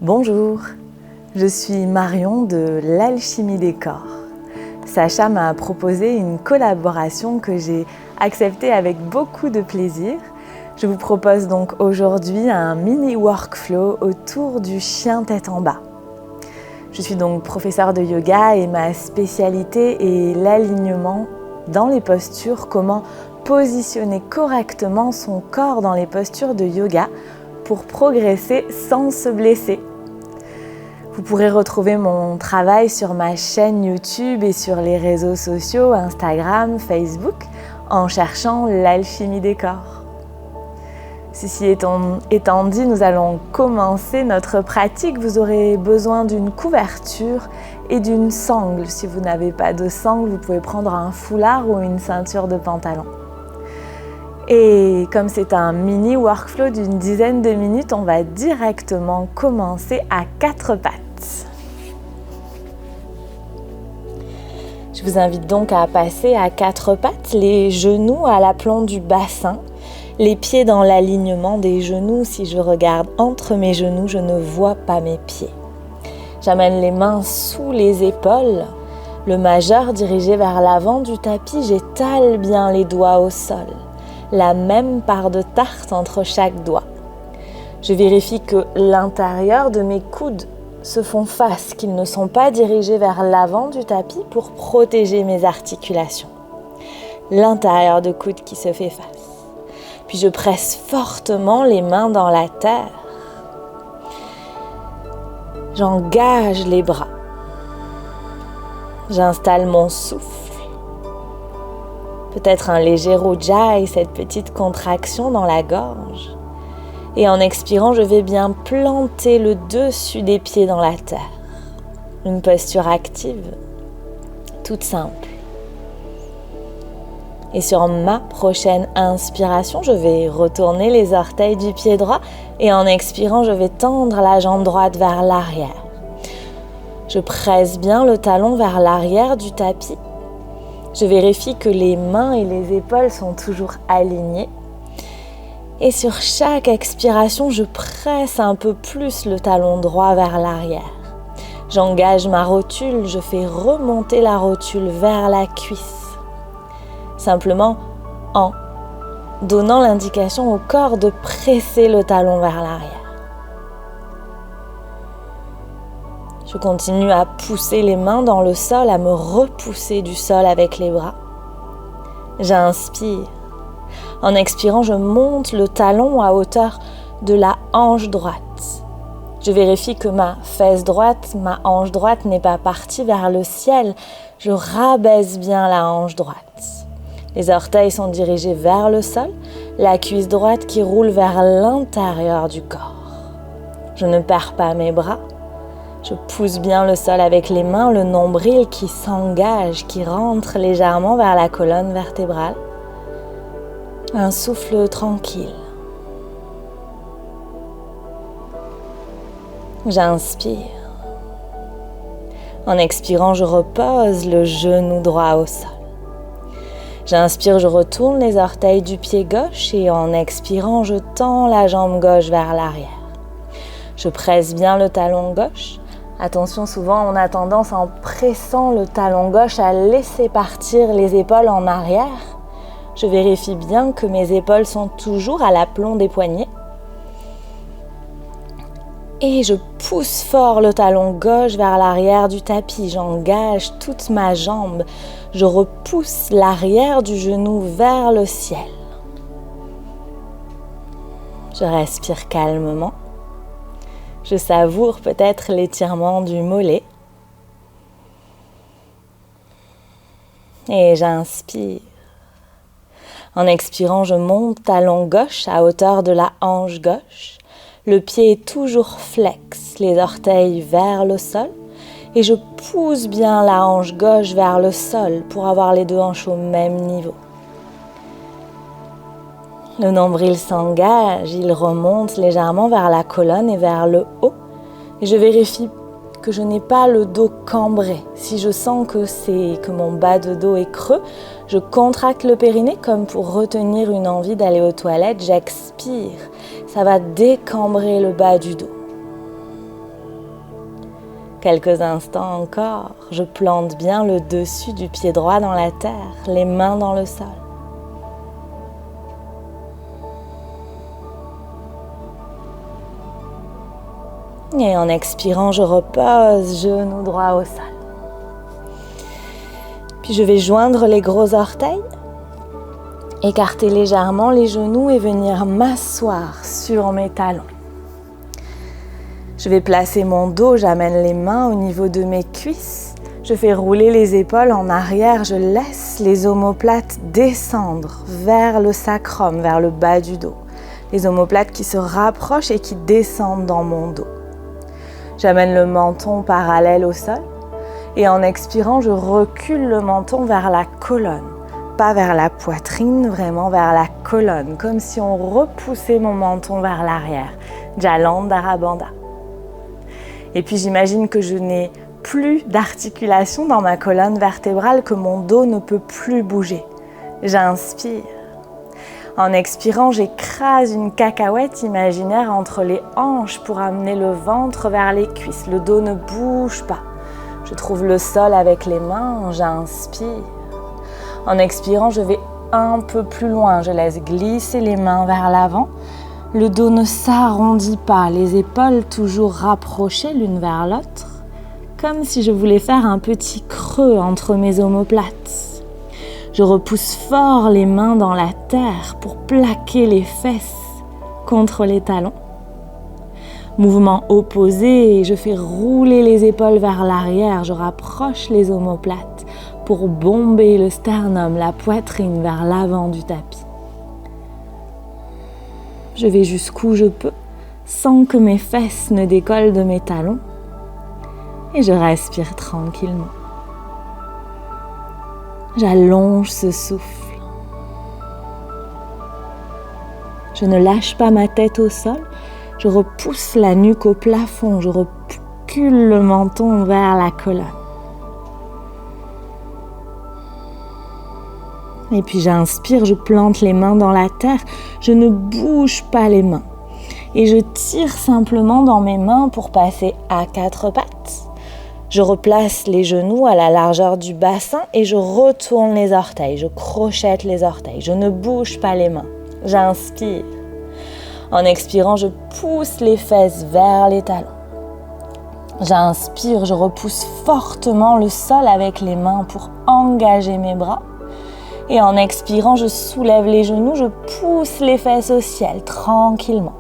Bonjour, je suis Marion de l'Alchimie des corps. Sacha m'a proposé une collaboration que j'ai acceptée avec beaucoup de plaisir. Je vous propose donc aujourd'hui un mini workflow autour du chien tête en bas. Je suis donc professeure de yoga et ma spécialité est l'alignement dans les postures, comment positionner correctement son corps dans les postures de yoga pour progresser sans se blesser. Vous pourrez retrouver mon travail sur ma chaîne YouTube et sur les réseaux sociaux, Instagram, Facebook, en cherchant l'alchimie des corps. Ceci étant dit, nous allons commencer notre pratique. Vous aurez besoin d'une couverture et d'une sangle. Si vous n'avez pas de sangle, vous pouvez prendre un foulard ou une ceinture de pantalon. Et comme c'est un mini workflow d'une dizaine de minutes, on va directement commencer à 4 pattes. Je vous invite donc à passer à 4 pattes, les genoux à l'aplomb du bassin, les pieds dans l'alignement des genoux. Si je regarde entre mes genoux, je ne vois pas mes pieds. J'amène les mains sous les épaules, le majeur dirigé vers l'avant du tapis, j'étale bien les doigts au sol. La même part de tarte entre chaque doigt. Je vérifie que l'intérieur de mes coudes se font face, qu'ils ne sont pas dirigés vers l'avant du tapis pour protéger mes articulations. L'intérieur de coude qui se fait face. Puis je presse fortement les mains dans la terre. J'engage les bras. J'installe mon souffle. Peut-être un léger ujjayi, cette petite contraction dans la gorge. Et en expirant, je vais bien planter le dessus des pieds dans la terre. Une posture active, toute simple. Et sur ma prochaine inspiration, je vais retourner les orteils du pied droit et en expirant, je vais tendre la jambe droite vers l'arrière. Je presse bien le talon vers l'arrière du tapis. Je vérifie que les mains et les épaules sont toujours alignées. Et sur chaque expiration, je presse un peu plus le talon droit vers l'arrière. J'engage ma rotule, je fais remonter la rotule vers la cuisse. Simplement en donnant l'indication au corps de presser le talon vers l'arrière. Je continue à pousser les mains dans le sol, à me repousser du sol avec les bras. J'inspire. En expirant, je monte le talon à hauteur de la hanche droite. Je vérifie que ma fesse droite, ma hanche droite n'est pas partie vers le ciel. Je rabaisse bien la hanche droite. Les orteils sont dirigés vers le sol, la cuisse droite qui roule vers l'intérieur du corps. Je ne perds pas mes bras. Je pousse bien le sol avec les mains, le nombril qui s'engage, qui rentre légèrement vers la colonne vertébrale. Un souffle tranquille. J'inspire. En expirant, je repose le genou droit au sol. J'inspire, je retourne les orteils du pied gauche et en expirant, je tends la jambe gauche vers l'arrière. Je presse bien le talon gauche. Attention, souvent on a tendance en pressant le talon gauche à laisser partir les épaules en arrière. Je vérifie bien que mes épaules sont toujours à l'aplomb des poignets. Et je pousse fort le talon gauche vers l'arrière du tapis. J'engage toute ma jambe. Je repousse l'arrière du genou vers le ciel. Je respire calmement. Je savoure peut-être l'étirement du mollet. Et j'inspire. En expirant, je monte talon gauche à hauteur de la hanche gauche. Le pied est toujours flex, les orteils vers le sol. Et je pousse bien la hanche gauche vers le sol pour avoir les deux hanches au même niveau. Le nombril s'engage, il remonte légèrement vers la colonne et vers le haut. Et je vérifie que je n'ai pas le dos cambré. Si je sens que mon bas de dos est creux, je contracte le périnée comme pour retenir une envie d'aller aux toilettes. J'expire. Ça va décambrer le bas du dos. Quelques instants encore, je plante bien le dessus du pied droit dans la terre, les mains dans le sol. Et en expirant, je repose, genou droit au sol. Puis je vais joindre les gros orteils, écarter légèrement les genoux et venir m'asseoir sur mes talons. Je vais placer mon dos, j'amène les mains au niveau de mes cuisses. Je fais rouler les épaules en arrière, je laisse les omoplates descendre vers le sacrum, vers le bas du dos. Les omoplates qui se rapprochent et qui descendent dans mon dos. J'amène le menton parallèle au sol et en expirant, je recule le menton vers la colonne. Pas vers la poitrine, vraiment vers la colonne, comme si on repoussait mon menton vers l'arrière. Jalandhara Bandha. Et puis j'imagine que je n'ai plus d'articulation dans ma colonne vertébrale, que mon dos ne peut plus bouger. J'inspire. En expirant, j'écrase une cacahuète imaginaire entre les hanches pour amener le ventre vers les cuisses. Le dos ne bouge pas. Je trouve le sol avec les mains, j'inspire. En expirant, je vais un peu plus loin. Je laisse glisser les mains vers l'avant. Le dos ne s'arrondit pas, les épaules toujours rapprochées l'une vers l'autre, comme si je voulais faire un petit creux entre mes omoplates. Je repousse fort les mains dans la terre pour plaquer les fesses contre les talons. Mouvement opposé, je fais rouler les épaules vers l'arrière, je rapproche les omoplates pour bomber le sternum, la poitrine vers l'avant du tapis. Je vais jusqu'où je peux, sans que mes fesses ne décollent de mes talons, et je respire tranquillement. J'allonge ce souffle. Je ne lâche pas ma tête au sol, je repousse la nuque au plafond, je recule le menton vers la colonne. Et puis j'inspire, je plante les mains dans la terre, je ne bouge pas les mains. Et je tire simplement dans mes mains pour passer à quatre pattes. Je replace les genoux à la largeur du bassin et je retourne les orteils, je crochette les orteils, je ne bouge pas les mains. J'inspire. En expirant, je pousse les fesses vers les talons. J'inspire, je repousse fortement le sol avec les mains pour engager mes bras. Et en expirant, je soulève les genoux, je pousse les fesses au ciel tranquillement.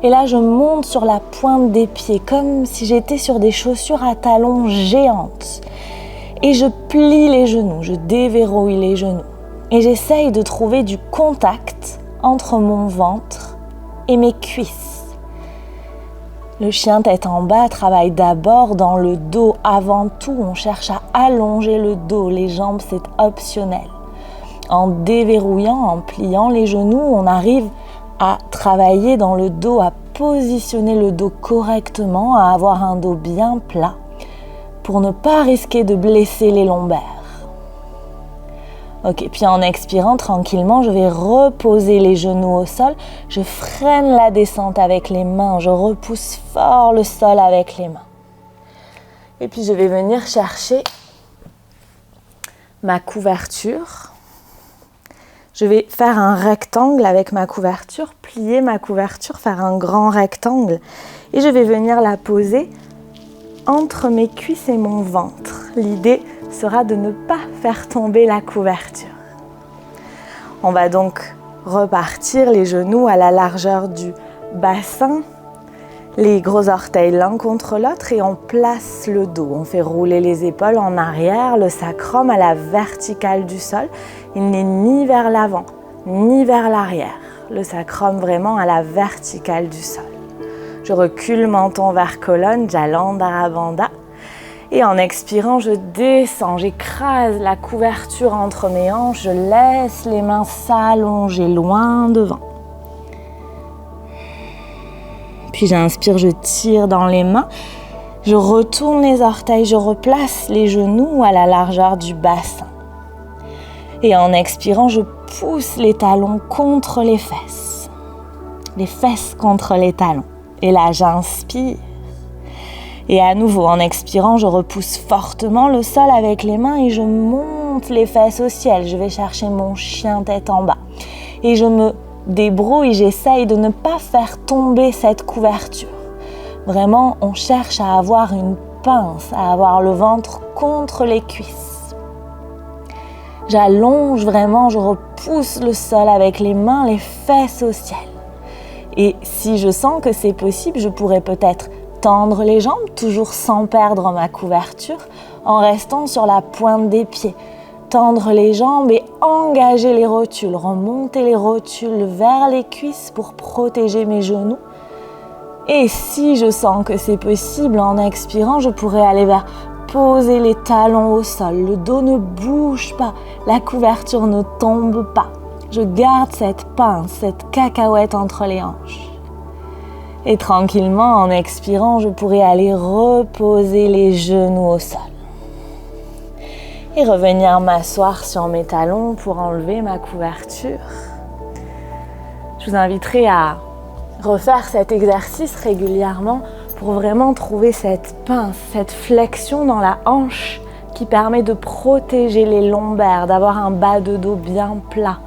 Et là, je monte sur la pointe des pieds, comme si j'étais sur des chaussures à talons géantes. Et je plie les genoux, je déverrouille les genoux. Et j'essaye de trouver du contact entre mon ventre et mes cuisses. Le chien tête en bas travaille d'abord dans le dos. Avant tout, on cherche à allonger le dos. Les jambes, c'est optionnel. En déverrouillant, en pliant les genoux, on arrive à travailler dans le dos, à positionner le dos correctement, à avoir un dos bien plat pour ne pas risquer de blesser les lombaires. Ok, puis en expirant tranquillement, je vais reposer les genoux au sol, je freine la descente avec les mains, je repousse fort le sol avec les mains. Et puis je vais venir chercher ma couverture. Je vais faire un rectangle avec ma couverture, plier ma couverture, faire un grand rectangle. Et je vais venir la poser entre mes cuisses et mon ventre. L'idée sera de ne pas faire tomber la couverture. On va donc repartir les genoux à la largeur du bassin, les gros orteils l'un contre l'autre et on place le dos. On fait rouler les épaules en arrière, le sacrum à la verticale du sol. Il n'est ni vers l'avant, ni vers l'arrière. Le sacrum vraiment à la verticale du sol. Je recule menton vers colonne, Jalandhara Bandha. Et en expirant, je descends, j'écrase la couverture entre mes hanches, je laisse les mains s'allonger loin devant. Puis j'inspire, je tire dans les mains, je retourne les orteils, je replace les genoux à la largeur du bassin. Et en expirant, je pousse les talons contre les fesses contre les talons. Et là, j'inspire. Et à nouveau, en expirant, je repousse fortement le sol avec les mains et je monte les fesses au ciel. Je vais chercher mon chien tête en bas. Et je me débrouille, j'essaye de ne pas faire tomber cette couverture. Vraiment, on cherche à avoir une pince, à avoir le ventre contre les cuisses. J'allonge vraiment, je repousse le sol avec les mains, les fesses au ciel. Et si je sens que c'est possible, je pourrais peut-être tendre les jambes, toujours sans perdre ma couverture, en restant sur la pointe des pieds. Tendre les jambes et engager les rotules, remonter les rotules vers les cuisses pour protéger mes genoux. Et si je sens que c'est possible, en expirant, je pourrais aller vers poser les talons au sol. Le dos ne bouge pas, la couverture ne tombe pas. Je garde cette pince, cette cacahuète entre les hanches. Et tranquillement, en expirant, je pourrais aller reposer les genoux au sol. Et revenir m'asseoir sur mes talons pour enlever ma couverture. Je vous inviterai à refaire cet exercice régulièrement pour vraiment trouver cette pince, cette flexion dans la hanche qui permet de protéger les lombaires, d'avoir un bas de dos bien plat.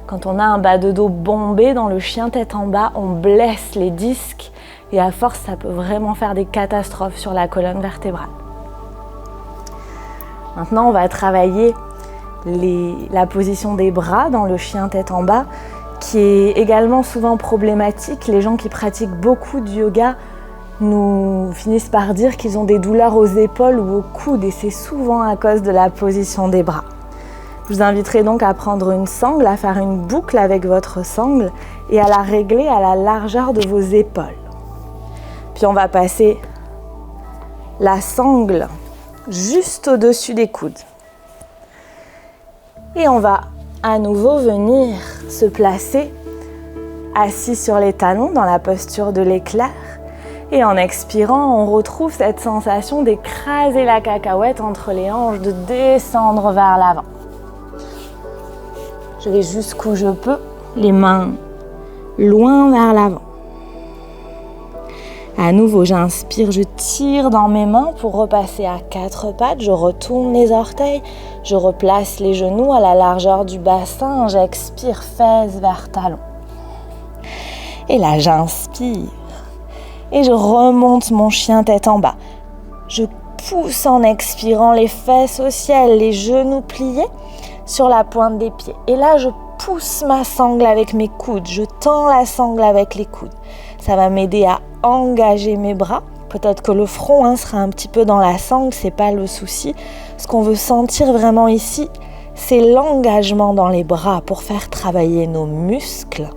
Quand on a un bas de dos bombé dans le chien tête en bas, on blesse les disques et à force, ça peut vraiment faire des catastrophes sur la colonne vertébrale. Maintenant, on va travailler la position des bras dans le chien tête en bas, qui est également souvent problématique. Les gens qui pratiquent beaucoup de yoga nous finissent par dire qu'ils ont des douleurs aux épaules ou aux coudes et c'est souvent à cause de la position des bras. Je vous inviterai donc à prendre une sangle, à faire une boucle avec votre sangle et à la régler à la largeur de vos épaules. Puis on va passer la sangle juste au-dessus des coudes. Et on va à nouveau venir se placer assis sur les talons dans la posture de l'éclair. Et en expirant, on retrouve cette sensation d'écraser la cacahuète entre les hanches, de descendre vers l'avant. Je vais jusqu'où je peux, les mains loin vers l'avant. À nouveau, j'inspire, je tire dans mes mains pour repasser à 4 pattes. Je retourne les orteils, je replace les genoux à la largeur du bassin. J'expire, fesses vers talons. Et là, j'inspire et je remonte mon chien tête en bas. Je pousse en expirant les fesses au ciel, les genoux pliés sur la pointe des pieds. Et là, je pousse ma sangle avec mes coudes. Je tends la sangle avec les coudes. Ça va m'aider à engager mes bras. Peut-être que le front sera un petit peu dans la sangle, c'est pas le souci. Ce qu'on veut sentir vraiment ici, c'est l'engagement dans les bras pour faire travailler nos muscles.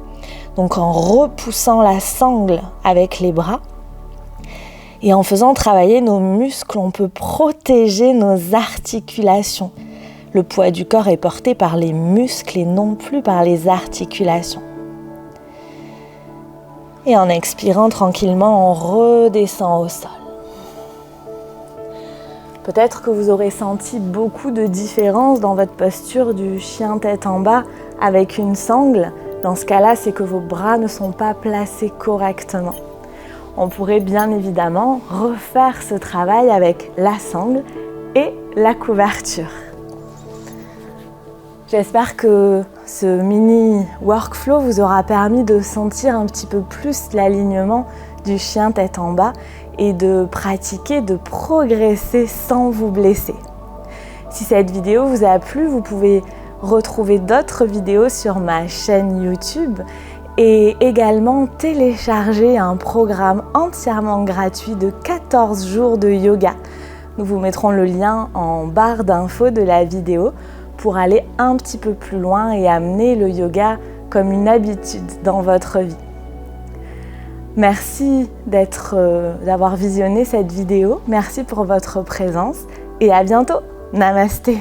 Donc en repoussant la sangle avec les bras et en faisant travailler nos muscles, on peut protéger nos articulations. Le poids du corps est porté par les muscles et non plus par les articulations. Et en expirant tranquillement, on redescend au sol. Peut-être que vous aurez senti beaucoup de différences dans votre posture du chien tête en bas avec une sangle. Dans ce cas-là, c'est que vos bras ne sont pas placés correctement. On pourrait bien évidemment refaire ce travail avec la sangle et la couverture. J'espère que ce mini workflow vous aura permis de sentir un petit peu plus l'alignement du chien tête en bas et de pratiquer, de progresser sans vous blesser. Si cette vidéo vous a plu, vous pouvez retrouver d'autres vidéos sur ma chaîne YouTube et également télécharger un programme entièrement gratuit de 14 jours de yoga. Nous vous mettrons le lien en barre d'infos de la vidéo pour aller un petit peu plus loin et amener le yoga comme une habitude dans votre vie. Merci d'avoir visionné cette vidéo. Merci pour votre présence et à bientôt. Namasté.